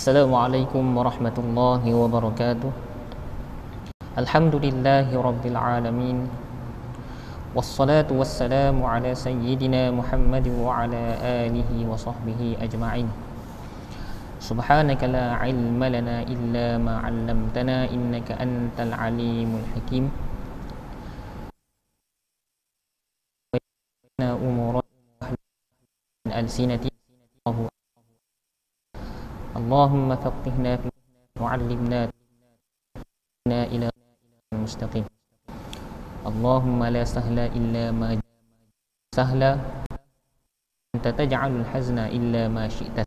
Assalamualaikum warahmatullahi wabarakatuh. Alhamdulillahi rabbil alamin. Wassalatu wassalamu ala sayyidina Muhammad wa ala alihi wa sahbihi ajma'in. Subhanaka la ilma lana illa ma 'allamtana innaka antal alimul hakim. Inna umura al-sinati Allahumma faqihna fi wa'allimna ila mustaqim. Allahumma la sahla illa ma sahla anta taj'alul hazna illa ma syi'ta.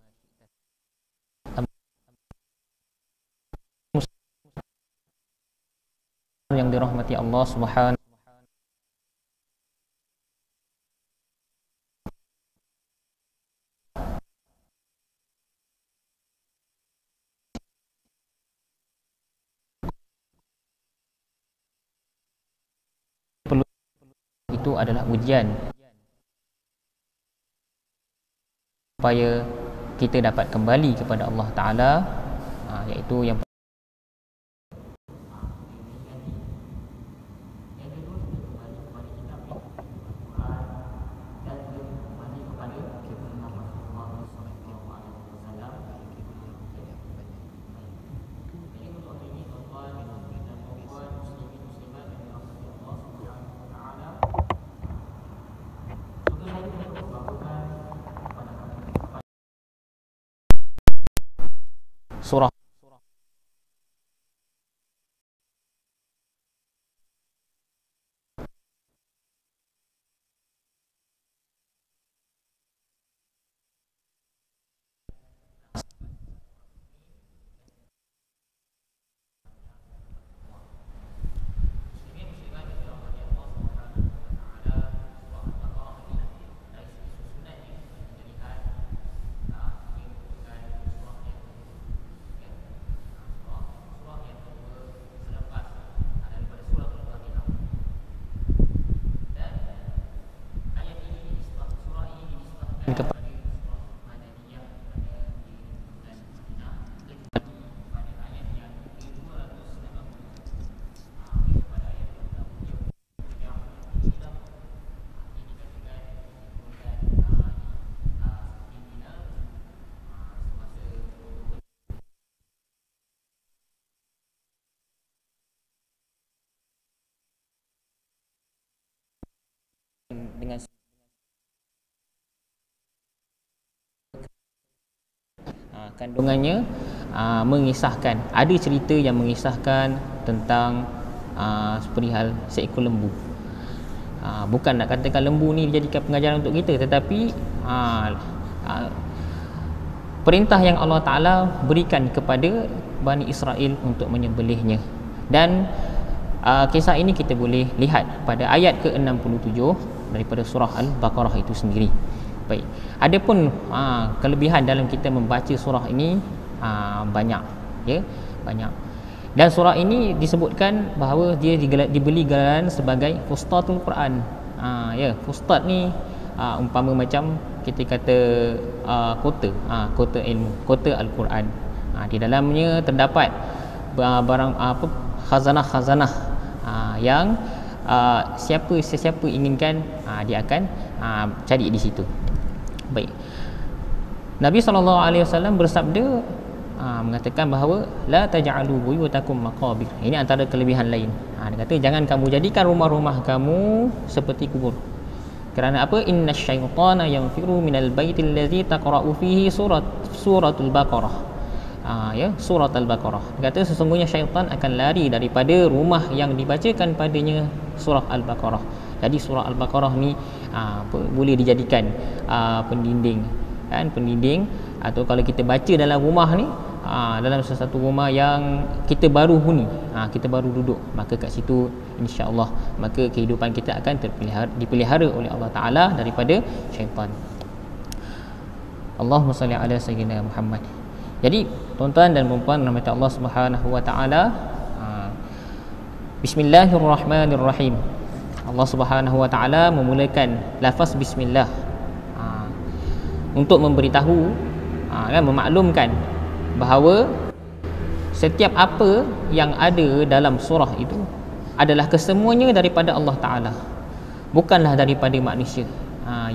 Yang dirahmati Allah Subhanahu itu adalah ujian supaya kita dapat kembali kepada Allah Ta'ala, iaitu yang surah dengan kandungannya mengisahkan, ada cerita yang mengisahkan tentang perihal seekor lembu. Bukan nak katakan lembu ni dijadikan pengajaran untuk kita, tetapi perintah yang Allah Ta'ala berikan kepada Bani Israel untuk menyembelihnya. Dan kisah ini kita boleh lihat pada ayat ke-67 daripada surah Al-Baqarah itu sendiri. Baik. Adapun kelebihan dalam kita membaca surah ini banyak, ya, banyak. Dan surah ini disebutkan bahawa dia diberi gelaran sebagai Fustatul Quran. Ya, Fustat ni umpama macam kita kata kota ilmu, kota Al-Quran. Di dalamnya terdapat barang khazanah-khazanah yang sesiapa inginkan dia akan cari di situ. Baik. Nabi SAW bersabda, mengatakan bahawa la taj'alu buyutakum maqabir. Ini antara kelebihan lain. Dia kata jangan kamu jadikan rumah-rumah kamu seperti kubur. Kerana apa? Innasyaitana yanfiru minal baitil ladzi taqra'u fihi suratul Baqarah. Ya, surat Al-Baqarah. Dia kata sesungguhnya syaitan akan lari daripada rumah yang dibacakan padanya surah Al-Baqarah. Jadi surah Al-Baqarah ni boleh dijadikan pendinding, kan, pendinding. Atau kalau kita baca dalam rumah ni, dalam sesuatu rumah yang kita baru huni, kita baru duduk, maka kat situ insya-Allah maka kehidupan kita akan dipelihara oleh Allah Ta'ala daripada syaitan. Allahumma salli ala sayyidina Muhammad. Jadi tuan-tuan dan puan-puan rahmat Allah Subhanahu wa Ta'ala, Bismillahirrahmanirrahim. Allah Subhanahu wa Ta'ala memulakan lafaz bismillah untuk memberitahu, memaklumkan bahawa setiap apa yang ada dalam surah itu adalah kesemuanya daripada Allah Ta'ala, bukanlah daripada manusia.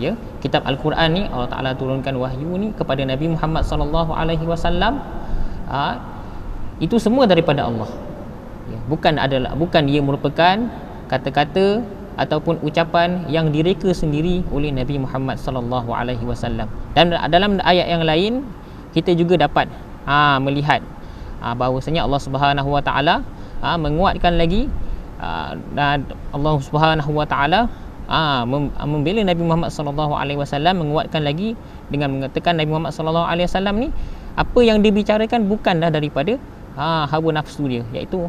Ya, kitab Al-Quran ni Allah Ta'ala turunkan wahyu ni kepada Nabi Muhammad sallallahu alaihi wasallam, itu semua daripada Allah. Ya, bukan dia merupakan kata-kata ataupun ucapan yang direka sendiri oleh Nabi Muhammad sallallahu alaihi wasallam. Dan dalam ayat yang lain kita juga dapat melihat bahawasanya Allah Subhanahu wa taala menguatkan lagi, dan Allah Subhanahu wa taala membela Nabi Muhammad sallallahu alaihi wasallam, menguatkan lagi dengan mengatakan Nabi Muhammad sallallahu alaihi wasallam ni apa yang dibicarakan bukanlah daripada hawa nafsu dia, iaitu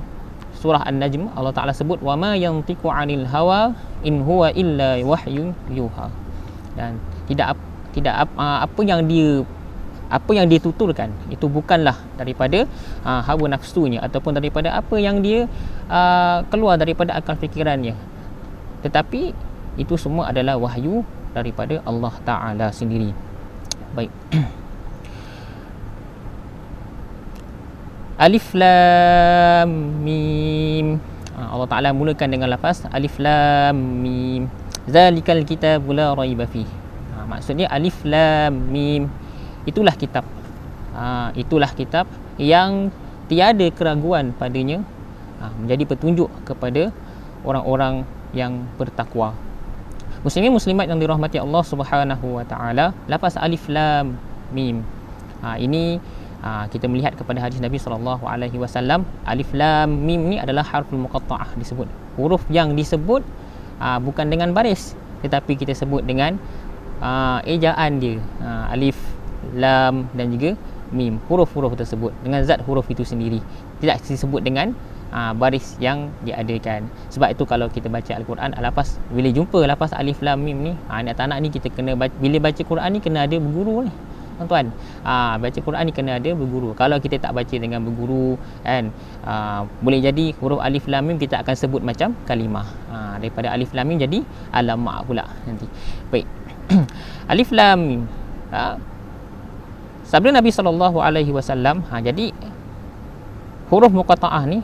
surah An-Najm Allah Taala sebut wa ma yantiqu 'anil hawa in huwa illa wahyun yuha. Dan tidak apa yang dia tuturkan itu bukanlah daripada hawa nafsunya ataupun daripada apa yang dia keluar daripada akal fikirannya, tetapi itu semua adalah wahyu daripada Allah Ta'ala sendiri. Baik. Alif Lam Mim. Allah Ta'ala mulakan dengan lafaz Alif Lam Mim. Zalikal kitabu la raiba fih. Maksudnya Alif Lam Mim, itulah kitab. Itulah kitab yang tiada keraguan padanya, menjadi petunjuk kepada orang-orang yang bertakwa. Muslimin muslimat yang dirahmati Allah Subhanahu wa taala, lafaz Alif Lam Mim ini kita melihat kepada hadis Nabi sallallahu alaihi wasallam. Alif Lam Mim ni adalah harful muqatta'ah disebut. Huruf yang disebut bukan dengan baris, tetapi kita sebut dengan ejaan dia, alif, lam dan juga mim. Huruf-huruf tersebut dengan zat huruf itu sendiri, tidak disebut dengan baris yang diadakan. Sebab itu kalau kita baca Al-Quran, lafaz bila jumpa lafaz Alif Lam Mim ni, anak-anak ni kita kena bila baca Quran ni kena ada berguru ni tuan-tuan. Baca Quran ni kena ada berguru. Kalau kita tak baca dengan berguru kan, boleh jadi huruf Alif Lam Mim kita akan sebut macam kalimah, daripada Alif Lam Mim jadi alamak pula nanti. Baik. Alif Lam Mim, sabda Nabi sallallahu alaihi wasallam. Jadi huruf muqatta'ah ni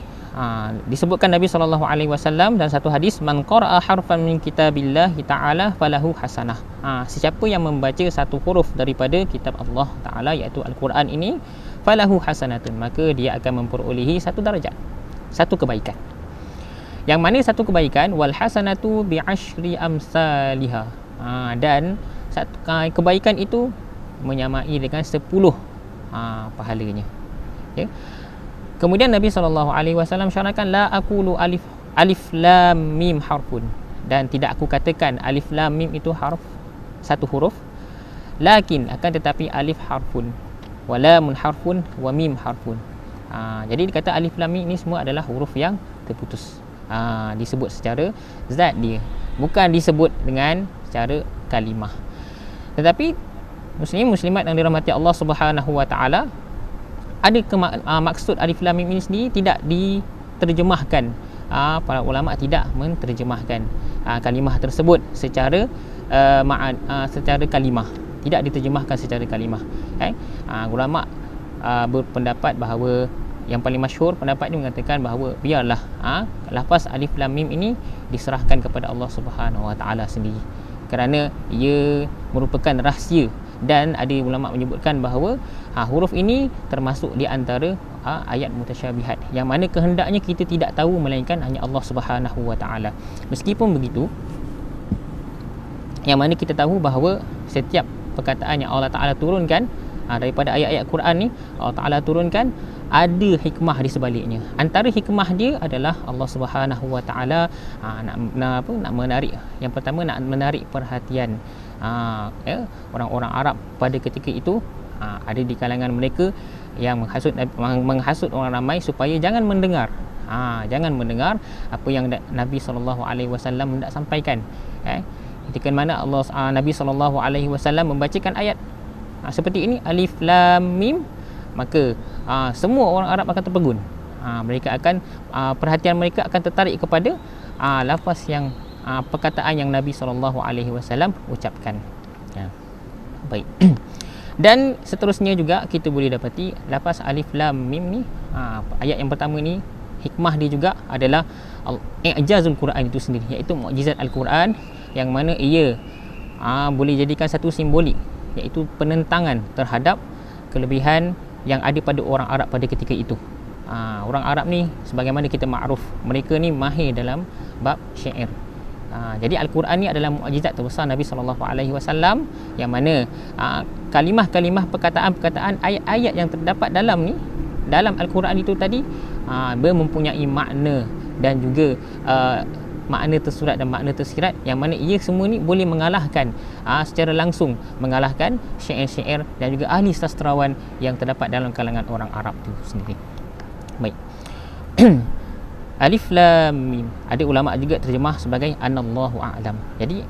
disebutkan Nabi sallallahu alaihi wasallam dalam satu hadis, man qara'a harfan min kitabillahi ta'ala falahu hasanah. Sesiapa yang membaca satu huruf daripada kitab Allah Taala iaitu Al-Quran ini, falahu hasanatun, maka dia akan memperolehi satu darjat, satu kebaikan. Yang mana satu kebaikan, wal hasanatu bi asyri amsalihha, dan satu kebaikan itu menyamai dengan 10 pahalanya. Ya. Kemudian Nabi SAW syarahkan, la aqulu alif lam mim harfun, dan tidak aku katakan alif lam mim itu harf, satu huruf, lakin akan tetapi alif harfun wa lamun harfun wa mim harfun. Jadi dikata alif lam mim ini semua adalah huruf yang terputus, disebut secara zat dia, bukan disebut dengan secara kalimah. Tetapi muslim muslimat yang dirahmati Allah Subhanahu wa taala, ada maksud Alif Lam Mim ini sendiri tidak diterjemahkan. Para ulama tidak menterjemahkan kalimah tersebut secara secara kalimah, tidak diterjemahkan secara kalimah. Ulama berpendapat bahawa yang paling masyhur pendapat ini mengatakan bahawa biarlah lafaz Alif Lam Mim ini diserahkan kepada Allah Subhanahu wa taala sendiri, kerana ia merupakan rahsia. Dan ada ulama menyebutkan bahawa huruf ini termasuk di antara ayat mutasyabihat, yang mana kehendaknya kita tidak tahu melainkan hanya Allah Subhanahu wa taala. Meskipun begitu, yang mana kita tahu bahawa setiap perkataan yang Allah Taala turunkan daripada ayat-ayat Quran ni, Allah Taala turunkan ada hikmah di sebaliknya. Antara hikmah dia adalah Allah Subhanahu wa taala nak menarik, yang pertama nak menarik perhatian orang-orang Arab pada ketika itu. Ada di kalangan mereka yang menghasut orang ramai supaya jangan mendengar apa yang Nabi SAW hendak sampaikan. Ketika mana Nabi SAW membacakan ayat seperti ini, Alif Lam Mim, maka semua orang Arab akan terpegun. Mereka akan perhatian mereka akan tertarik kepada lafaz yang perkataan yang Nabi SAW ucapkan. Baik. Dan seterusnya juga kita boleh dapati lafaz alif lam mim ni, ayat yang pertama ni hikmah dia juga adalah i'jazul Quran itu sendiri, iaitu mukjizat Al-Quran yang mana ia boleh jadikan satu simbolik, iaitu penentangan terhadap kelebihan yang ada pada orang Arab pada ketika itu. Orang Arab ni sebagaimana kita makruf, mereka ni mahir dalam bab syair. Jadi Al-Quran ni adalah mukjizat terbesar Nabi SAW, yang mana kalimah-kalimah, perkataan-perkataan, ayat-ayat yang terdapat dalam Al-Quran itu tadi mempunyai makna dan juga makna tersurat dan makna tersirat, yang mana ia semua ni boleh mengalahkan secara langsung mengalahkan syair-syair dan juga ahli sastrawan yang terdapat dalam kalangan orang Arab itu sendiri. Baik. Alif lam mim, ada ulama juga terjemah sebagai anallahu a'lam. Jadi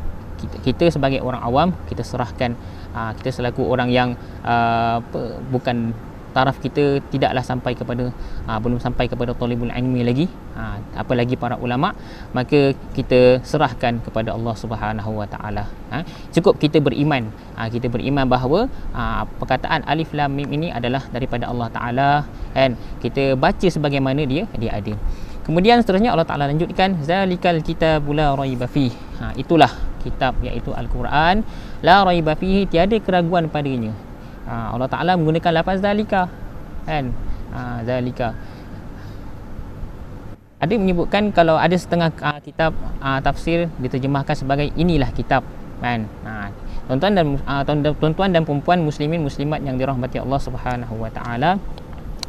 kita sebagai orang awam, kita serahkan, kita selaku orang yang bukan taraf kita tidaklah sampai kepada belum sampai kepada talibul ilmi lagi, apalagi para ulama, maka kita serahkan kepada Allah Subhanahu wa taala. Cukup kita beriman, kita beriman bahawa perkataan alif lam mim ini adalah daripada Allah taala, kan, kita baca sebagaimana dia ada. Kemudian seterusnya Allah Ta'ala lanjutkan, zalikal kitabul la raiba fihi, itulah kitab iaitu Al-Quran, la raiba fihi, tiada keraguan padanya. Allah Ta'ala menggunakan lafaz zalika, kan, zalika. Ada menyebutkan kalau ada setengah kitab tafsir diterjemahkan sebagai inilah kitab, kan. Tuan-tuan dan perempuan muslimin muslimat yang dirahmati Allah Subhanahu wa taala,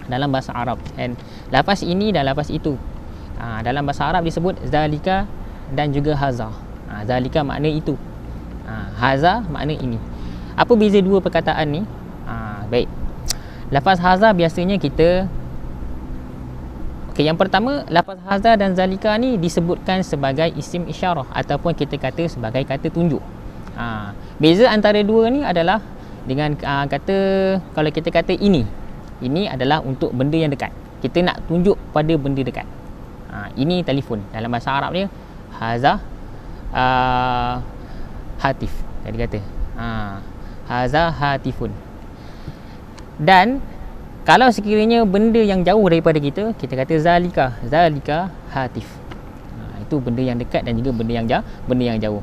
dalam bahasa Arab, kan, lafaz ini dan lafaz itu, dalam bahasa Arab disebut zalika dan juga haza. Zalika makna itu, haza makna ini. Apa beza dua perkataan ni? Baik, lafaz haza biasanya kita, yang pertama, lafaz haza dan zalika ni disebutkan sebagai isim isyarah ataupun kita kata sebagai kata tunjuk. Beza antara dua ni adalah dengan kata, kalau kita kata ini adalah untuk benda yang dekat, kita nak tunjuk pada benda dekat. Ini telefon, dalam bahasa Arab dia haza hatif, dia kata haza hatifun. Dan kalau sekiranya benda yang jauh daripada kita, kita kata zalika hatif. Itu benda yang dekat dan juga benda yang jauh.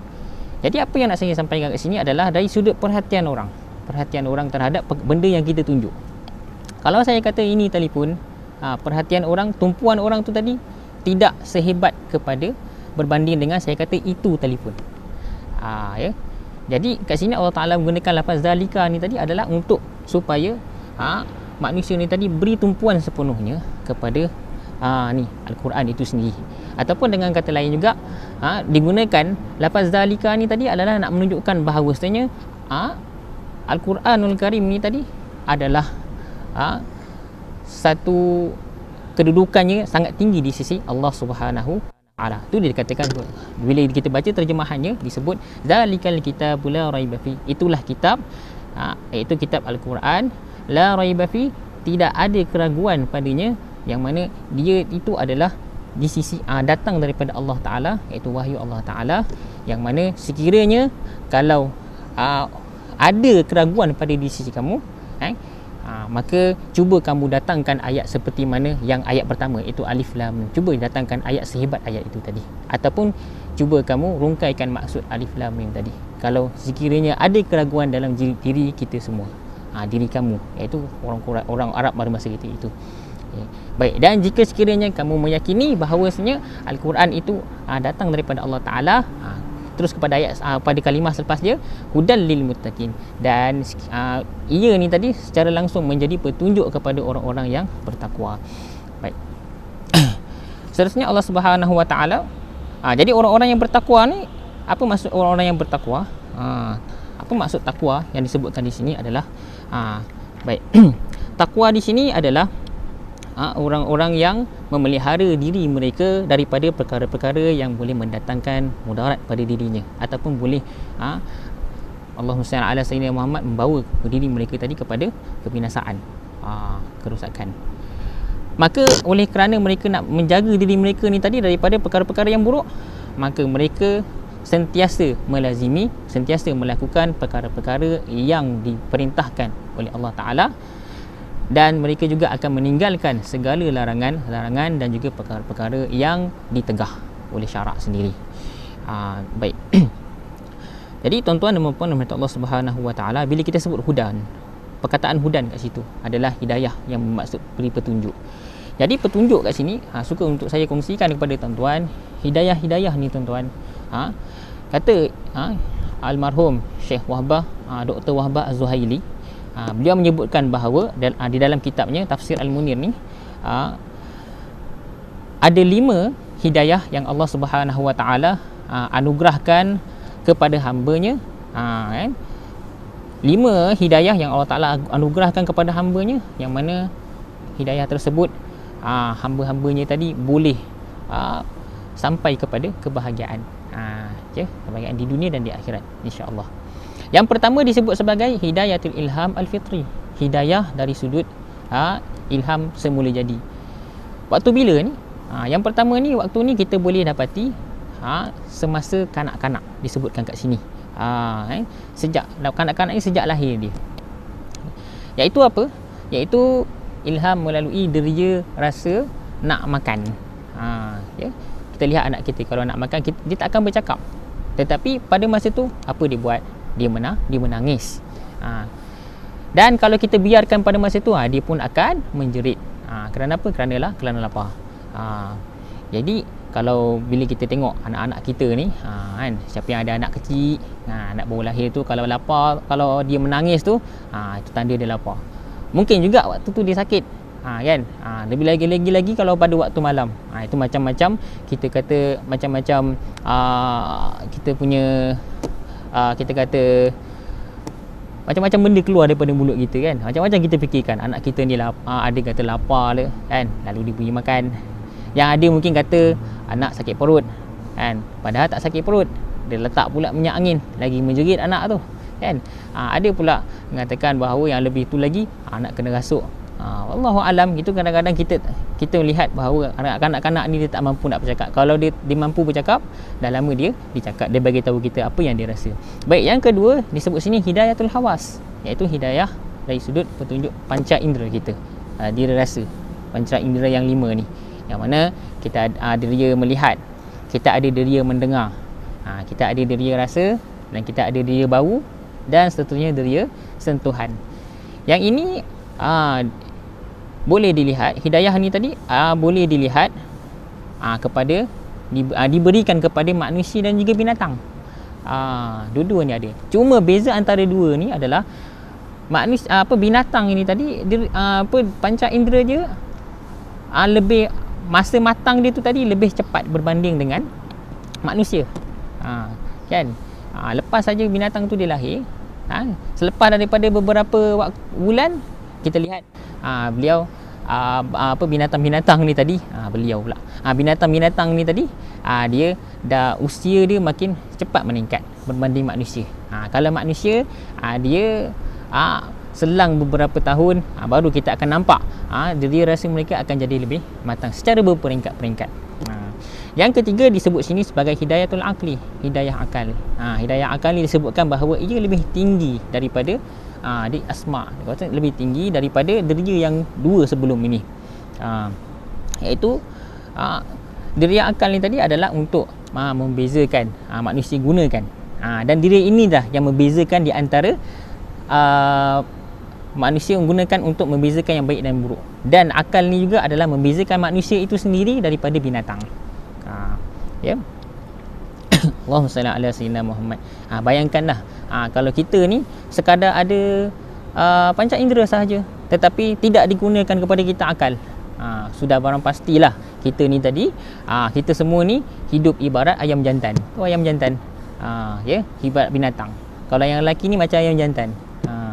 Jadi apa yang nak saya sampaikan kat sini adalah dari sudut perhatian orang terhadap benda yang kita tunjuk. Kalau saya kata ini telefon, perhatian orang, tumpuan orang tu tadi tidak sehebat kepada berbanding dengan saya kata itu telefon. Ya. Jadi kat sini Allah Ta'ala menggunakan lafaz zalika ni tadi adalah untuk supaya manusia ni tadi beri tumpuan sepenuhnya kepada ni Al-Quran itu sendiri. Ataupun dengan kata lain juga, digunakan lafaz zalika ni tadi adalah nak menunjukkan bahawasanya Al-Quranul Karim ni tadi adalah satu kedudukannya sangat tinggi di sisi Allah Subhanahu Ta'ala. Itu dia dikatakan, bila kita baca terjemahannya disebut zalikal kitabul la raiba fi, itulah kitab, iaitu kitab Al-Quran, la raiba fi, tidak ada keraguan padanya, yang mana dia itu adalah di sisi datang daripada Allah Ta'ala, iaitu wahyu Allah Ta'ala, yang mana sekiranya kalau ada keraguan pada di sisi kamu, maka cuba kamu datangkan ayat seperti mana yang ayat pertama, iaitu alif lam mim. Cuba datangkan ayat sehebat ayat itu tadi, ataupun cuba kamu rungkaikan maksud alif lam mim tadi. Kalau sekiranya ada keraguan dalam diri kita semua, diri kamu, iaitu orang Arab pada masa itu. Baik, dan jika sekiranya kamu meyakini bahawasanya Al-Quran itu datang daripada Allah Ta'ala, terus kepada ayat pada kalimah selepas dia, hudal lil muttaqin, dan ia ni tadi secara langsung menjadi petunjuk kepada orang-orang yang bertakwa. Baik. Seterusnya Allah Subhanahu wa taala, jadi orang-orang yang bertakwa ni, apa maksud orang-orang yang bertakwa? Apa maksud takwa yang disebutkan di sini adalah baik. Takwa di sini adalah orang-orang yang memelihara diri mereka daripada perkara-perkara yang boleh mendatangkan mudarat pada dirinya, ataupun boleh Allahumma salli ala sayyidina Muhammad, membawa diri mereka tadi kepada kebinasaan, kerosakan. Maka oleh kerana mereka nak menjaga diri mereka ni tadi daripada perkara-perkara yang buruk, maka mereka sentiasa melazimi, sentiasa melakukan perkara-perkara yang diperintahkan oleh Allah Ta'ala, dan mereka juga akan meninggalkan segala larangan dan juga perkara-perkara yang ditegah oleh syarak sendiri. Baik. Jadi tuan-tuan dan puan-puan rahmat Allah Subhanahu Wa Ta'ala, bila kita sebut hudan, perkataan hudan kat situ adalah hidayah yang bermaksud beri petunjuk. Jadi petunjuk kat sini suka untuk saya kongsikan kepada tuan-tuan. Hidayah ni tuan-tuan, kata almarhum Syekh Wahbah, Dr. Wahbah Az-Zuhaili, beliau menyebutkan bahawa di dalam kitabnya Tafsir Al-Munir ni ada 5 hidayah yang Allah Subhanahu Wa Ta'ala anugerahkan kepada hamba-Nya. 5 hidayah yang Allah Ta'ala anugerahkan kepada hamba-Nya, yang mana hidayah tersebut hamba-hambanya tadi boleh sampai kepada kebahagiaan, kebahagiaan di dunia dan di akhirat, insya-Allah. Yang pertama disebut sebagai hidayatul ilham al-fitri, hidayah dari sudut ilham semula jadi. Waktu bila ni? Yang pertama ni, waktu ni kita boleh dapati semasa kanak-kanak, disebutkan kat sini. Sejak kanak-kanak ni, sejak lahir dia. Iaitu apa? Iaitu ilham melalui deria rasa nak makan. Kita lihat anak kita kalau nak makan, dia tak akan bercakap, tetapi pada masa tu apa dia buat? Dia menangis. Dan kalau kita biarkan pada masa tu, dia pun akan menjerit. Kerana apa? Kerana lapar. Jadi kalau bila kita tengok anak-anak kita ni, siapa yang ada anak kecil, anak baru lahir tu, kalau lapar, kalau dia menangis tu, itu tanda dia lapar. Mungkin juga waktu tu dia sakit, kan? Lebih lagi kalau pada waktu malam, itu macam-macam, kita kata macam-macam, kita punya kita kata macam-macam benda keluar daripada mulut kita, kan? Macam-macam kita fikirkan. Anak kita ni ada kata lapar le, kan? Lalu dia pergi makan. Yang ada mungkin kata anak sakit perut, kan? Padahal tak sakit perut, dia letak pula minyak angin, lagi menjerit anak tu, kan? Ada pula mengatakan bahawa yang lebih tu lagi, anak kena rasuk. Wallahu alam. Itu kadang-kadang kita melihat bahawa kanak-kanak ni dia tak mampu nak bercakap. Kalau dia mampu bercakap, dah lama dia cakap, dia bagi tahu kita apa yang dia rasa. Baik, yang kedua disebut sini hidayatul hawas, iaitu hidayah dari sudut petunjuk panca indera kita. Dia rasa panca indera yang 5 ni, yang mana kita ada deria melihat, kita ada deria mendengar, kita ada deria rasa, dan kita ada deria bau, dan seterusnya deria sentuhan. Yang ini boleh dilihat, hidayah ni tadi boleh dilihat kepada diberikan kepada manusia dan juga binatang. Dua-dua ni ada. Cuma beza antara dua ni adalah manusia, binatang ini tadi panca indera dia lebih, masa matang dia tu tadi lebih cepat berbanding dengan manusia. Kan? Lepas saja binatang tu dia lahir, selepas daripada beberapa bulan, kita lihat beliau binatang-binatang ni tadi, beliau pula, binatang-binatang ni tadi, dia dah usia dia makin cepat meningkat berbanding manusia. Kalau manusia, dia selang beberapa tahun, baru kita akan nampak deria rasa mereka akan jadi lebih matang secara berperingkat-peringkat. Yang ketiga disebut sini sebagai hidayatul aqli, hidayah akal. Hidayah akal ni disebutkan bahawa ia lebih tinggi daripada di asma, lebih tinggi daripada deria yang 2 sebelum ini. Iaitu deria akal ni tadi adalah untuk membezakan manusia gunakan, dan deria ini dah yang membezakan di antara manusia menggunakan untuk membezakan yang baik dan buruk. Dan akal ni juga adalah membezakan manusia itu sendiri daripada binatang. Ya. Allahumma salli ala sayyidina Muhammad. Bayangkanlah kalau kita ni sekadar ada panca indera sahaja, tetapi tidak digunakan kepada kita akal, sudah barang pastilah kita ni tadi, kita semua ni hidup ibarat ayam jantan. Ayam jantan, ya, ibarat binatang. Kalau yang lelaki ni macam ayam jantan.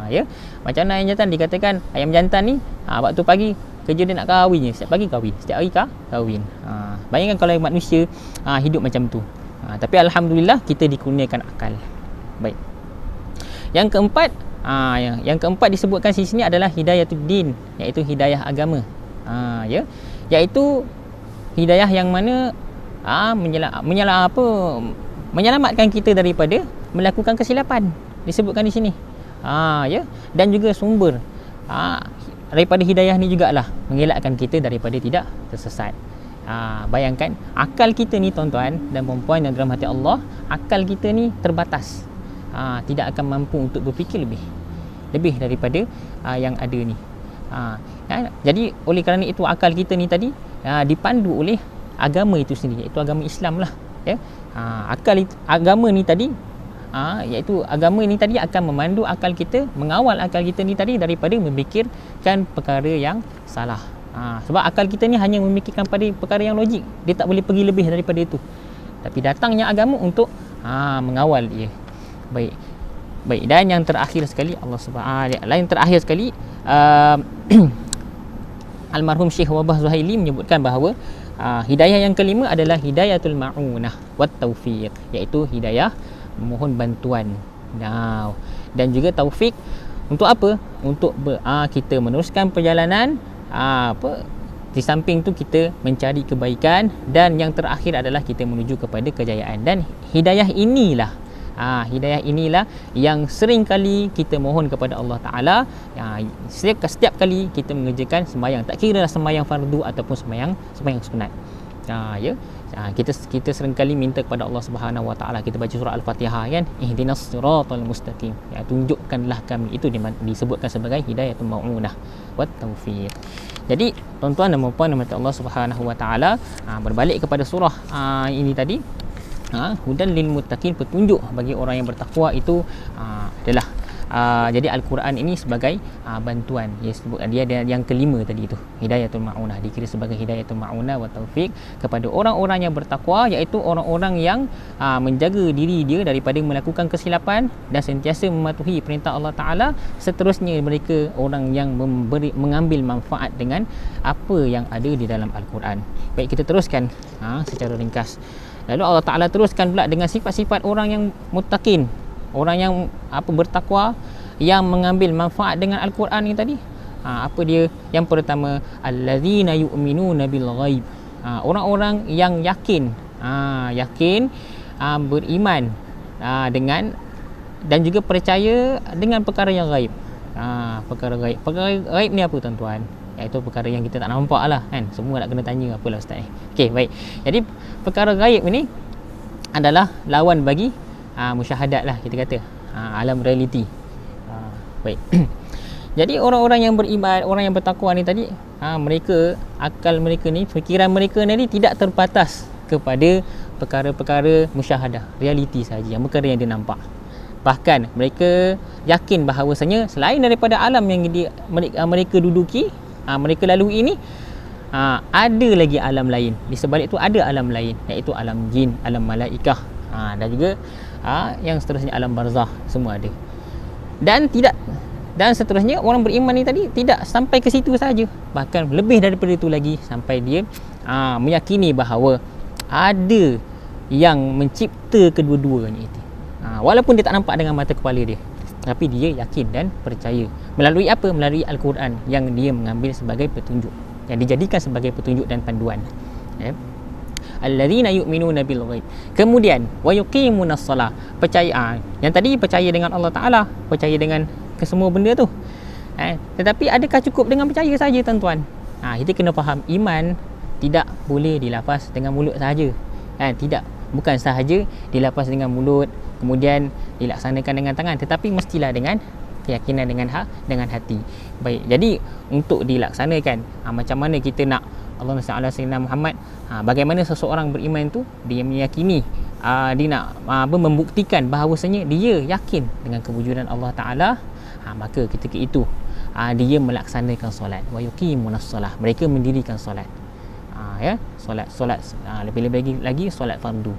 Ya, macam mana ayam jantan? Dikatakan ayam jantan ni waktu pagi kerja dia nak kahwin je, setiap pagi kahwin, setiap hari kahwin. Bayangkan kalau manusia hidup macam tu. Tapi alhamdulillah kita dikurniakan akal. Baik. Yang keempat disebutkan di sini adalah hidayatul din, iaitu hidayah agama. Ya, iaitu hidayah yang mana menyelamatkan kita daripada melakukan kesilapan, disebutkan di sini. Ya, dan juga sumber daripada hidayah ni jugalah mengelakkan kita daripada tidak tersesat. Bayangkan akal kita ni tuan-tuan dan puan-puan yang dirahmati Allah, akal kita ni terbatas. Tidak akan mampu untuk berfikir lebih daripada yang ada ni. Jadi oleh kerana itu akal kita ni tadi dipandu oleh agama itu sendiri, iaitu agama Islam lah, ya. Agama ni tadi iaitu agama ni tadi akan memandu akal kita, mengawal akal kita ni tadi daripada memikirkan perkara yang salah. Sebab akal kita ni hanya memikirkan pada perkara yang logik, dia tak boleh pergi lebih daripada itu. Tapi datangnya agama untuk mengawal dia. Baik, dan yang terakhir sekali almarhum Syekh Wabah Zuhaili menyebutkan bahawa hidayah yang kelima adalah hidayatul ma'unah wat taufiq, iaitu hidayah memohon bantuan. Dan juga taufik untuk apa? Untuk kita meneruskan perjalanan, di samping tu kita mencari kebaikan, dan yang terakhir adalah kita menuju kepada kejayaan. Dan hidayah inilah yang sering kali kita mohon kepada Allah Ta'ala setiap kali kita mengerjakan sembahyang, tak kira sembahyang fardu ataupun sembahyang sunat. Kita sering kali minta kepada Allah Subhanahu Wa Ta'ala, kita baca surah Al-Fatihah kan, ihdinas siratal mustaqim, tunjukkanlah kami, itu disebutkan sebagai hidayatul ma'unah wat taufiq. Jadi tuan-tuan dan puan-puan rahmat Allah Subhanahu Wa Ta'ala, berbalik kepada surah ini tadi, hudan lil muttaqin, petunjuk bagi orang yang bertakwa itu adalah jadi Al-Quran ini sebagai bantuan. Dia yang kelima tadi itu, hidayatul ma'unah, dikira sebagai hidayatul ma'unah wa taufiq kepada orang-orang yang bertakwa, iaitu orang-orang yang menjaga diri dia daripada melakukan kesilapan dan sentiasa mematuhi perintah Allah Ta'ala. Seterusnya mereka orang yang mengambil manfaat dengan apa yang ada di dalam Al-Quran. Baik, kita teruskan secara ringkas. Lalu Allah Ta'ala teruskan pula dengan sifat-sifat orang yang muttaqin, orang yang bertakwa, yang mengambil manfaat dengan Al-Quran ni tadi. Apa dia? Yang pertama, allazina yu'minuna bil ghaib, orang-orang yang yakin, beriman dengan dan juga percaya dengan perkara yang ghaib. Perkara ghaib ni apa tuan-tuan? Iaitu perkara yang kita tak nampak lah kan. Semua nak kena tanya apalah ustaz. Okey, baik. Jadi perkara ghaib ni adalah lawan bagi musyahadat lah, kita kata alam realiti. Baik. Jadi orang-orang yang beriman, orang yang bertakwa ni tadi, mereka, akal mereka ni, fikiran mereka ni tidak terbatas kepada perkara-perkara musyahadah, realiti saja, yang perkara yang dia nampak. Bahkan mereka yakin bahawasanya selain daripada alam yang mereka duduki, mereka lalui ini, ada lagi alam lain. Di sebalik itu ada alam lain, iaitu alam jin, alam malaikah, dan juga yang seterusnya alam barzah, semua ada. Dan seterusnya orang beriman ni tadi tidak sampai ke situ saja, bahkan lebih daripada itu lagi, sampai dia meyakini bahawa ada yang mencipta kedua-duanya itu. Walaupun dia tak nampak dengan mata kepala dia, tapi dia yakin dan percaya. Melalui apa? Melalui Al-Quran yang dia mengambil sebagai petunjuk, yang dijadikan sebagai petunjuk dan panduan. Allazina yu'minuna bil ghaib. Kemudian wa yuqimunas shalah, percaya. Yang tadi percaya dengan Allah Ta'ala, percaya dengan kesemua benda tu. Tetapi adakah cukup dengan percaya saja tuan-tuan? Kita kena faham, iman tidak boleh dilafaz dengan mulut sahaja. Tidak, bukan sahaja dilafaz dengan mulut kemudian dilaksanakan dengan tangan, tetapi mestilah dengan keyakinan, dengan hati. Baik, jadi untuk dilaksanakan, macam mana kita nak Allah Sayyidina Muhammad, bagaimana seseorang beriman tu dia meyakini, dia nak membuktikan bahawasanya dia yakin dengan kewujudan Allah Ta'ala, maka ketika itu dia melaksanakan solat. Wa yuqimunas shalah, mereka mendirikan solat. Solat lebih-lebih lagi solat fardu.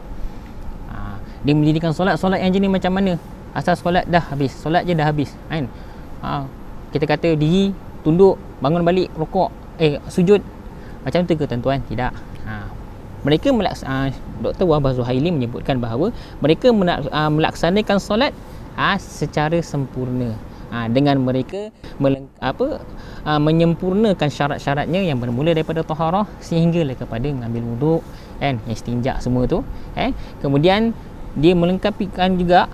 Dia mendirikan solat yang jenis macam mana? Asal solat dah habis, solat je dah habis kan? Kita kata diri, tunduk, bangun balik, rukuk, sujud, macam tu ke tuan-tuan? Tidak. Mereka Dr. Wahbah Zuhaili menyebutkan bahawa mereka melaksanakan solat secara sempurna, dengan mereka menyempurnakan syarat-syaratnya yang bermula daripada taharah sehinggalah kepada mengambil wuduk, istinja semua tu, kemudian dia melengkapikan juga,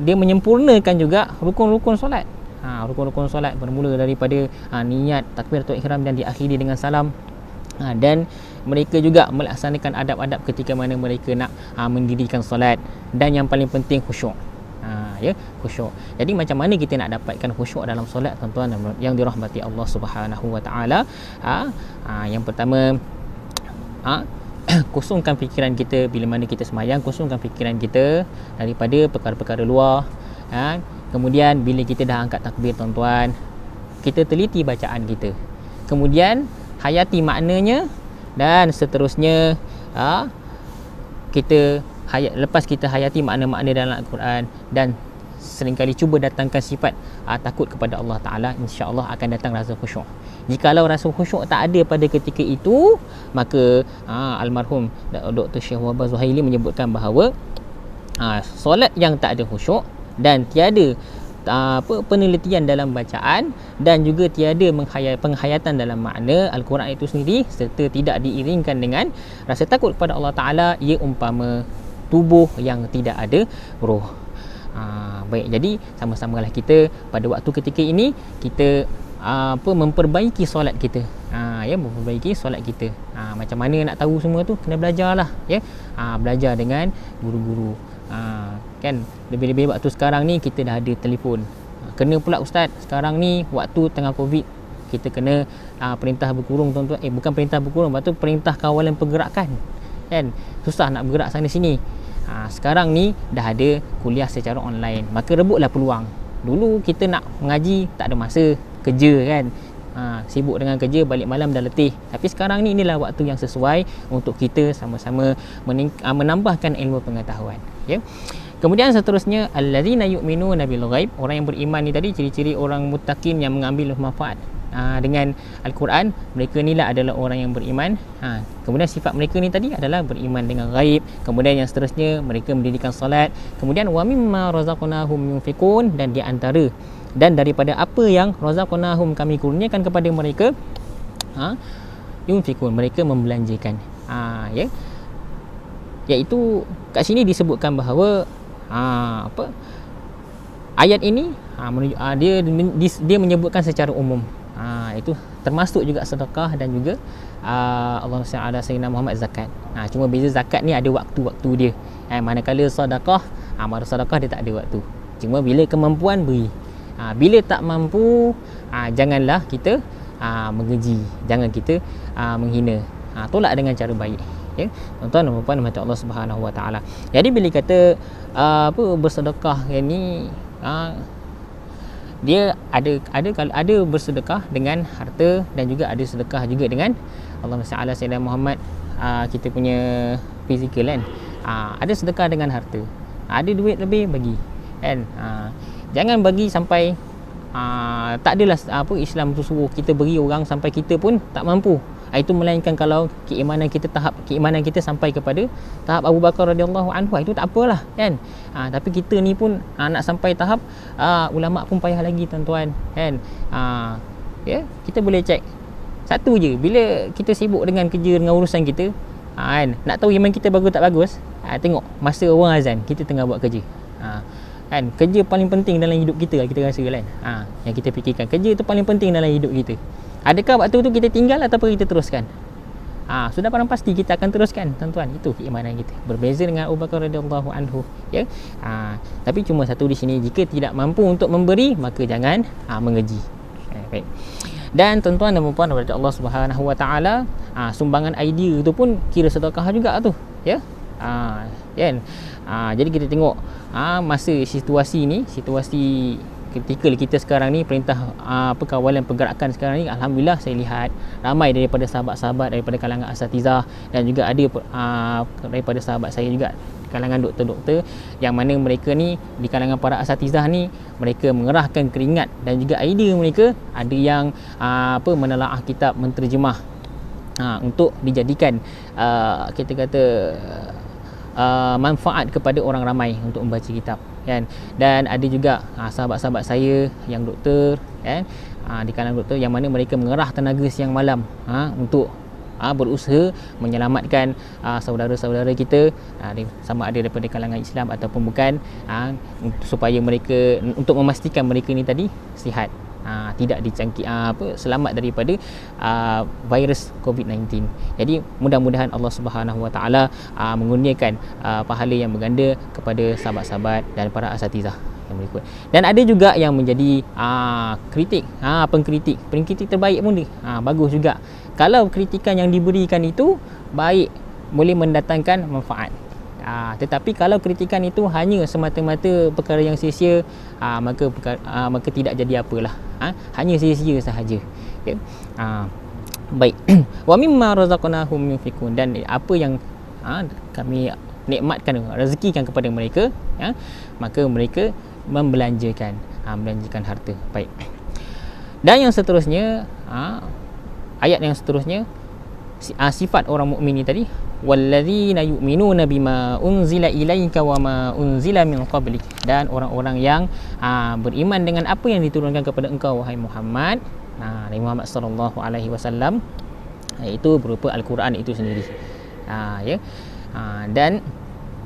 dia menyempurnakan juga rukun-rukun solat. Rukun-rukun solat bermula daripada niat, takbiratul ihram dan diakhiri dengan salam. Dan mereka juga melaksanakan adab-adab ketika mana mereka nak mendirikan solat, dan yang paling penting khusyuk. Khusyuk. Jadi macam mana kita nak dapatkan khusyuk dalam solat, tuan-tuan yang dirahmati Allah Subhanahu Wa Taala? Yang pertama, kosongkan fikiran kita bila mana kita sembahyang, kosongkan fikiran kita daripada perkara-perkara luar. Kemudian bila kita dah angkat takbir, tuan-tuan, kita teliti bacaan kita, kemudian hayati maknanya, dan seterusnya lepas kita hayati makna-makna dalam Al-Quran dan seringkali cuba datangkan sifat takut kepada Allah Ta'ala, insya-Allah akan datang rasa khusyuk. Jikalau rasa khusyuk tak ada pada ketika itu, maka almarhum Dr. Syekh Wahbah Zuhaili menyebutkan bahawa solat yang tak ada khusyuk dan tiada penelitian dalam bacaan, dan juga tiada penghayatan dalam makna Al-Quran itu sendiri, serta tidak diiringkan dengan rasa takut kepada Allah Ta'ala, ia umpama tubuh yang tidak ada roh. Baik, jadi sama-samalah kita pada waktu ketika ini kita memperbaiki solat kita. Memperbaiki solat kita. Macam mana nak tahu semua tu? Kena belajarlah, belajar dengan guru-guru. Kan lebih-lebih waktu sekarang ni kita dah ada telefon. Kena pula ustaz, sekarang ni waktu tengah Covid, kita kena perintah berkurung, tuan-tuan. Bukan perintah berkurung, waktu perintah kawalan pergerakan. Kan susah nak bergerak sana sini. Sekarang ni dah ada kuliah secara online, maka rebutlah peluang. Dulu kita nak mengaji tak ada masa, kerja kan, sibuk dengan kerja, balik malam dah letih. Tapi sekarang ni inilah waktu yang sesuai untuk kita sama-sama menambahkan ilmu pengetahuan. Kemudian seterusnya, allazina yu'minuna bil ghaib, orang yang beriman ni tadi ciri-ciri orang muttaqin yang mengambil manfaat dengan Al-Quran. Mereka ni lah adalah orang yang beriman. Kemudian sifat mereka ni tadi adalah beriman dengan ghaib. Kemudian yang seterusnya, mereka mendirikan salat. Kemudian wa mimma razaqnahum yunfiqun, dan di antara dan daripada apa yang razaqnahum kami kurniakan kepada mereka, yunfiqun, mereka membelanjakan. Iaitu kat sini disebutkan bahawa ayat ini dia menyebutkan secara umum. Itu termasuk juga sedekah dan juga Allahumma salli ala sayyidina Muhammad, zakat. Cuma beza zakat ni ada waktu-waktu dia. Manakala sedekah, amal sedekah dia tak ada waktu. Cuma bila kemampuan beri. Bila tak mampu, janganlah kita mengeji, jangan kita menghina. Tolak dengan cara baik. Tuan-tuan dan puan-puan mati Allah Subhanahu Wa Taala. Jadi bila kata bersedekah ni, dia ada bersedekah dengan harta, dan juga ada sedekah juga dengan Allahumma salli ala sayyidina Muhammad, kita punya fizikal kan. Ada sedekah dengan harta, ada duit lebih bagi kan. Jangan bagi sampai tak adalah Islam tu suruh kita beri orang sampai kita pun tak mampu. Itu melainkan kalau keimanan kita sampai kepada tahap Abu Bakar radhiyallahu anhu, itu tak apalah kan. Tapi kita ni pun nak sampai tahap ulama pun payah lagi, tuan-tuan kan. Kita boleh cek satu je, bila kita sibuk dengan kerja, dengan urusan kita, kan, nak tahu iman kita bagus tak bagus, tengok masa orang azan kita tengah buat kerja. Kan kerja paling penting dalam hidup kita rasa kan. Yang kita fikirkan kerja tu paling penting dalam hidup kita. Adakah waktu tu kita tinggal ataupun kita teruskan? Sudah paling pasti kita akan teruskan, tuan-tuan. Itu keimanan kita. Berbeza dengan Abu Bakar radhiyallahu anhu, ya. Tapi cuma satu di sini, jika tidak mampu untuk memberi, maka jangan mengeji. Baik. Dan tuan-tuan dan puan-puan daripada Allah Subhanahu Wa Taala, sumbangan idea tu pun kira sedekah juga tu, ya. Kan? Jadi kita tengok masa situasi ni, situasi ketika kita sekarang ni, perintah perkawalan pergerakan sekarang ni, alhamdulillah saya lihat ramai daripada sahabat-sahabat daripada kalangan asatizah, dan juga ada daripada sahabat saya juga kalangan doktor-doktor, yang mana mereka ni di kalangan para asatizah ni, mereka mengerahkan keringat dan juga idea mereka. Ada yang menelaah kitab, menterjemah untuk dijadikan kita kata manfaat kepada orang ramai untuk membaca kitab kan. Dan ada juga sahabat-sahabat saya yang doktor kan, di kalangan doktor, yang mana mereka mengerah tenaga siang malam untuk berusaha menyelamatkan saudara-saudara kita, sama ada daripada kalangan Islam ataupun bukan, supaya mereka, untuk memastikan mereka ni tadi sihat, tidak dicangkit selamat daripada virus COVID-19. Jadi mudah-mudahan Allah Subhanahu Wa Taala mengurniakan pahala yang berganda kepada sahabat-sahabat dan para asatizah yang berikut. Dan ada juga yang menjadi kritik, pengkritik terbaik pun dia bagus juga. Kalau kritikan yang diberikan itu baik, boleh mendatangkan manfaat. Tetapi kalau kritikan itu hanya semata-mata perkara yang sia-sia, maka tidak jadi apalah, hanya sia-sia sahaja. Okay. Baik. Wa mimma razaqnahum yunfikun, dan apa yang kami nikmatkan, rezekikan kepada mereka, maka mereka membelanjakan harta. Baik. Dan yang seterusnya, ayat yang seterusnya, sifat orang mukmin ni tadi, walladzina yu'minuna bima unzila ilaika wama unzila min qablik, dan orang-orang yang beriman dengan apa yang diturunkan kepada engkau wahai Muhammad, Nabi Muhammad sallallahu alaihi wasallam, iaitu berupa al-Quran itu sendiri. Dan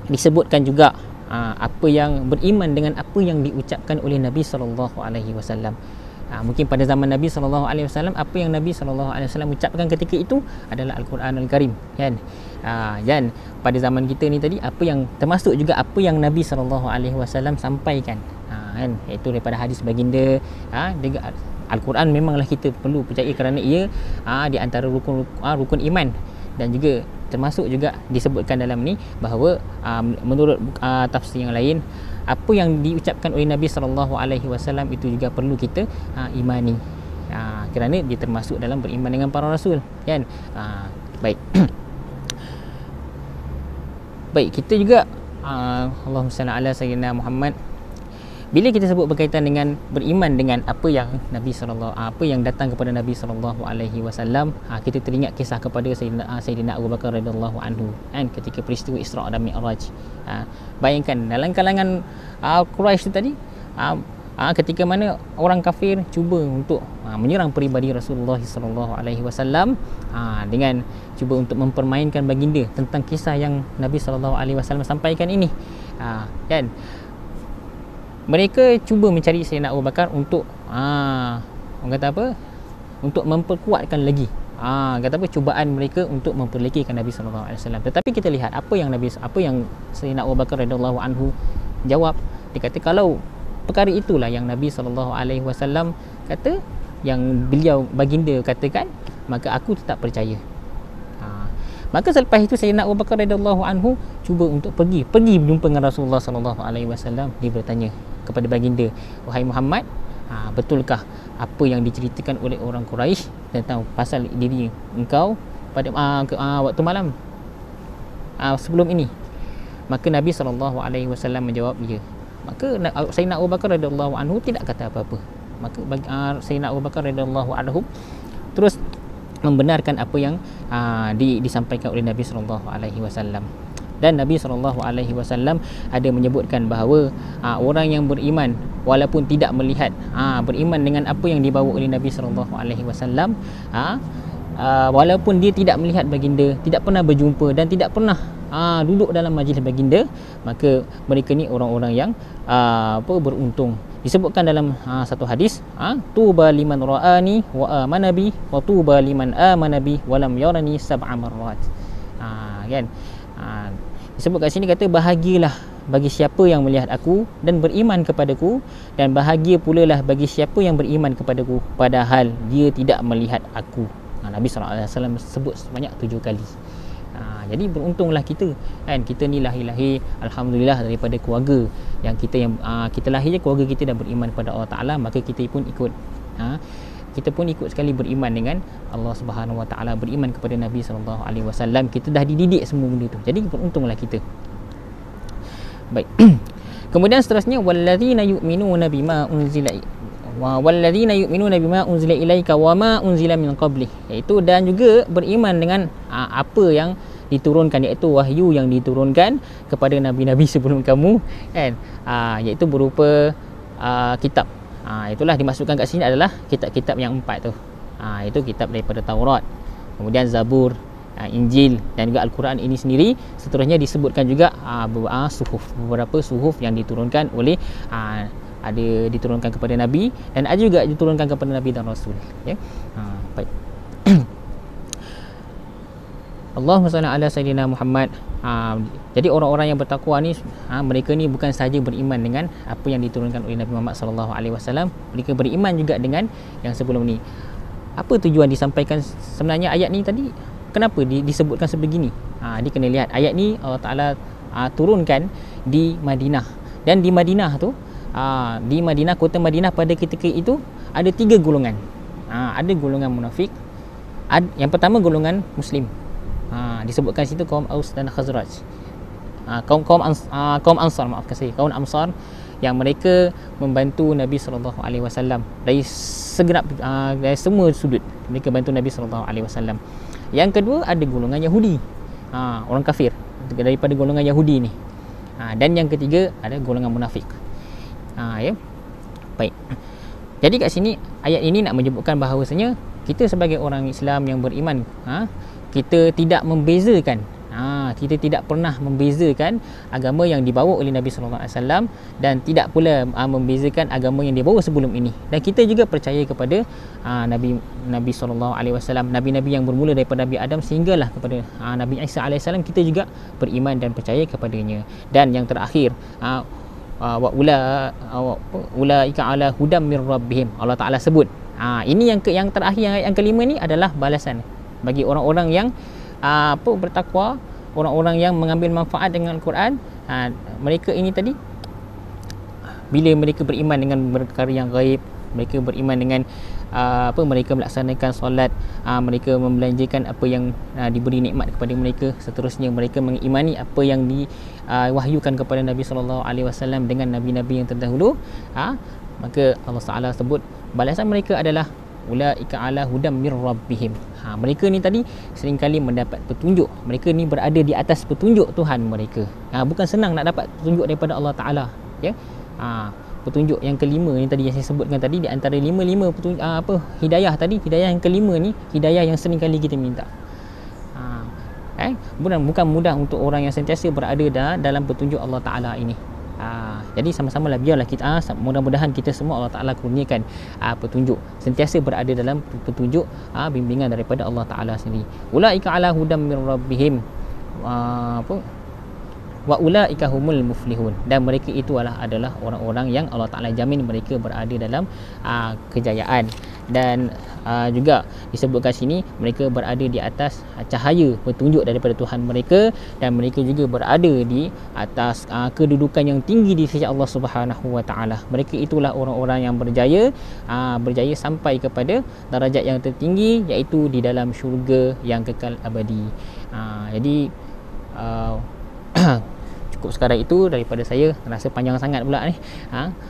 disebutkan juga apa yang beriman dengan apa yang diucapkan oleh Nabi sallallahu alaihi wasallam. Mungkin pada zaman Nabi sallallahu alaihi wasallam, apa yang Nabi sallallahu alaihi wasallam ucapkan ketika itu adalah Al-Quranul Karim, kan? Dan pada zaman kita ni tadi, apa yang termasuk juga apa yang Nabi sallallahu alaihi wasallam sampaikan, kan? Iaitu daripada hadis baginda. Al-Quran memanglah kita perlu percaya kerana ia di antara rukun iman, dan juga termasuk juga disebutkan dalam ni bahawa menurut tafsir yang lain, apa yang diucapkan oleh Nabi sallallahu alaihi wasallam itu juga perlu kita imani, kerana dia termasuk dalam beriman dengan para rasul, kan? Baik. Baik, kita juga Allahumma salli ala sayyidina Muhammad, bila kita sebut berkaitan dengan beriman dengan apa yang apa yang datang kepada Nabi sallallahu alaihi wasallam, kita teringat kisah kepada Sayyidina Abu Bakar radhiyallahu anhu, kan, ketika peristiwa Isra' dan Mi'raj. Bayangkan dalam kalangan Quraisy tadi, ketika mana orang kafir cuba untuk menyerang peribadi Rasulullah sallallahu alaihi wasallam, dengan cuba untuk mempermainkan baginda tentang kisah yang Nabi sallallahu alaihi wasallam sampaikan ini, kan? Mereka cuba mencari Sayyidina Abu Bakar untuk orang kata apa, untuk memperkuatkan lagi kata apa, cubaan mereka untuk memperlekikan Nabi sallallahu alaihi wasallam. Tetapi kita lihat apa yang Sayyidina Abu Bakar radhiyallahu anhu jawab. Dia kata, kalau perkara itulah yang Nabi sallallahu alaihi wasallam kata, yang beliau baginda katakan, maka aku tetap percaya. Maka selepas itu Sayyidina Abu Bakar radhiyallahu anhu cuba untuk pergi berjumpa dengan Rasulullah sallallahu alaihi wasallam. Dia bertanya kepada baginda, wahai Muhammad, betulkah apa yang diceritakan oleh orang Quraisy tentang pasal diri engkau pada waktu malam sebelum ini? Maka Nabi sallallahu alaihi wasallam menjawab, ya. Maka Sayyidina Abu Bakar radhiyallahu anhu tidak kata apa-apa. Maka Sayyidina Abu Bakar radhiyallahu anhu terus membenarkan apa yang disampaikan oleh Nabi sallallahu alaihi wasallam. Dan Nabi sallallahu alaihi wasallam ada menyebutkan bahawa orang yang beriman walaupun tidak melihat, beriman dengan apa yang dibawa oleh Nabi sallallahu alaihi wasallam, walaupun dia tidak melihat baginda, tidak pernah berjumpa dan tidak pernah duduk dalam majlis baginda, maka mereka ni orang-orang yang beruntung. Disebutkan dalam satu hadis, tuba liman ra'ani wa amana bi wa tuba liman amana bi wa lam yarani sab'a marrat. Kan? Disebut kat sini, kata, bahagialah bagi siapa yang melihat aku dan beriman kepadaku, dan bahagia pula lah bagi siapa yang beriman kepadaku padahal dia tidak melihat aku. Nabi SAW sebut sebanyak 7 kali. Jadi beruntunglah kita, kan? Kita ni lahir alhamdulillah daripada keluarga yang kita lahir, keluarga kita dah beriman kepada Allah Taala, maka kita pun ikut sekali beriman dengan Allah Subhanahu Wa Taala, beriman kepada Nabi sallallahu alaihi wasallam. Kita dah dididik semua benda tu. Jadi beruntunglah kita. Baik. Kemudian seterusnya, walladzina yu'minuna bima unzila ilaika wa ma unzila min qablih, iaitu dan juga beriman dengan apa yang diturunkan, iaitu wahyu yang diturunkan kepada nabi-nabi sebelum kamu, kan? Iaitu berupa kitab. Itulah dimasukkan kat sini adalah kitab-kitab yang 4 tu. Itu kitab daripada Taurat, kemudian Zabur, Injil dan juga Al-Quran ini sendiri. Seterusnya disebutkan juga beberapa suhuf yang diturunkan oleh ada diturunkan kepada Nabi dan ada juga diturunkan kepada Nabi dan Rasul, ya. Baik. Allahumma salli ala sayyidina Muhammad. Jadi orang-orang yang bertakwa ni, mereka ni bukan sahaja beriman dengan apa yang diturunkan oleh Nabi Muhammad sallallahu alaihi wasallam, mereka beriman juga dengan yang sebelum ni. Apa tujuan disampaikan sebenarnya ayat ni tadi? Kenapa disebutkan sebegini? Dia kena lihat ayat ni Allah Taala turunkan di Madinah, dan di Madinah tu di Madinah, kota Madinah pada ketika itu ada 3 golongan. Ada golongan munafik, yang pertama golongan muslim. Disebutkan situ kaum Aus dan Khazraj. Kaum Ansar, maafkan saya, kaum Ansar yang mereka membantu Nabi sallallahu alaihi wasallam dari segenap dari semua sudut. Mereka bantu Nabi sallallahu alaihi wasallam. Yang kedua ada golongan Yahudi, orang kafir daripada golongan Yahudi ni. Dan yang ketiga ada golongan munafik. Ya. Baik. Jadi kat sini ayat ini nak menyebutkan bahawasanya kita sebagai orang Islam yang beriman, kita tidak membezakan, kita tidak pernah membezakan agama yang dibawa oleh Nabi sallallahu alaihi wasallam dan tidak pula membezakan agama yang dibawa sebelum ini. Dan kita juga percaya kepada Nabi sallallahu alaihi wasallam, nabi-nabi yang bermula daripada Nabi Adam sehinggalah kepada Nabi Isa alaihi salam, kita juga beriman dan percaya kepadanya. Dan yang terakhir, wa ulaika ala hudam mir rabbihim, Allah Taala sebut. Ini yang terakhir, yang kelima ni adalah balasan bagi orang-orang yang bertakwa, orang-orang yang mengambil manfaat dengan Al-Quran. Mereka ini tadi, bila mereka beriman dengan perkara yang gaib, mereka beriman dengan mereka melaksanakan solat, mereka membelanjakan apa yang diberi nikmat kepada mereka, seterusnya mereka mengimani apa yang diwahyukan kepada Nabi sallallahu alaihi wasallam dengan nabi-nabi yang terdahulu, maka Allah Taala sebut balasan mereka adalah ulaika ala hudam mir rabbihim. Mereka ni tadi seringkali mendapat petunjuk. Mereka ni berada di atas petunjuk Tuhan mereka. Bukan senang nak dapat petunjuk daripada Allah Taala, ya. Petunjuk yang kelima ni tadi yang saya sebutkan tadi, di antara lima petunjuk, hidayah tadi, hidayah yang kelima ni hidayah yang seringkali kita minta. Bukan mudah untuk orang yang sentiasa berada dalam petunjuk Allah Taala ini. Jadi sama-sama lah, biarlah kita mudah-mudahan kita semua Allah Taala kurniakan petunjuk, sentiasa berada dalam petunjuk, bimbingan daripada Allah Taala sendiri. Ulaika ala hudam mir rabbihim wa ulaika humul muflihun, dan mereka itu adalah orang-orang yang Allah Taala jamin mereka berada dalam kejayaan. Dan juga disebutkan sini mereka berada di atas cahaya petunjuk daripada Tuhan mereka, dan mereka juga berada di atas kedudukan yang tinggi di sisi Allah Subhanahu wa taala. Mereka itulah orang-orang yang berjaya sampai kepada darajat yang tertinggi, iaitu di dalam syurga yang kekal abadi. Jadi cukup sekadar itu daripada saya, rasa panjang sangat pula ni.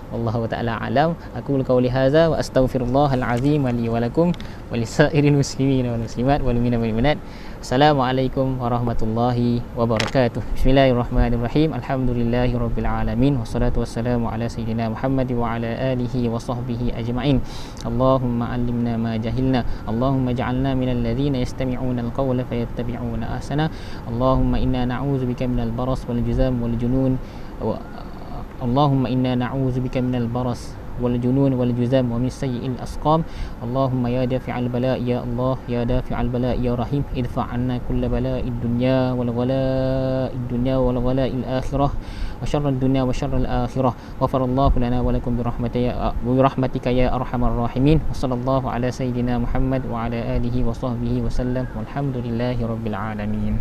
Wallahu taala alam. Aku qauli hadza wa astaghfirullahal azim li wa lakum wa lisairil muslimin wal muslimat wal mu'minin wal mu'minat. Assalamualaikum warahmatullahi wabarakatuh. Bismillahirrahmanirrahim. Alhamdulillahirabbil alamin, wassalatu wassalamu ala sayyidina Muhammad wa ala alihi wa sahbihi ajma'in. Allahumma 'allimna ma jahilna, Allahumma ij'alna minal ladzina yastami'una al-qawla fayattabi'una ahsana. Allahumma inna na'udzubika minal baras wal juzam wal junun. Allahumma inna na'udzubika minal baras والجنون والجذام ومن سيء الأسقام. اللهم يا دافع البلاء يا الله، يا دافع البلاء يا رحيم، ادفع عنا كل بلاء الدنيا والغلاء الآخرة وشر الدنيا وشر الآخرة. غفر الله لنا ولكم برحمتك يا أرحم الراحمين. وصلى الله على سيدنا محمد وعلى آله وصحبه وسلم والحمد لله رب العالمين.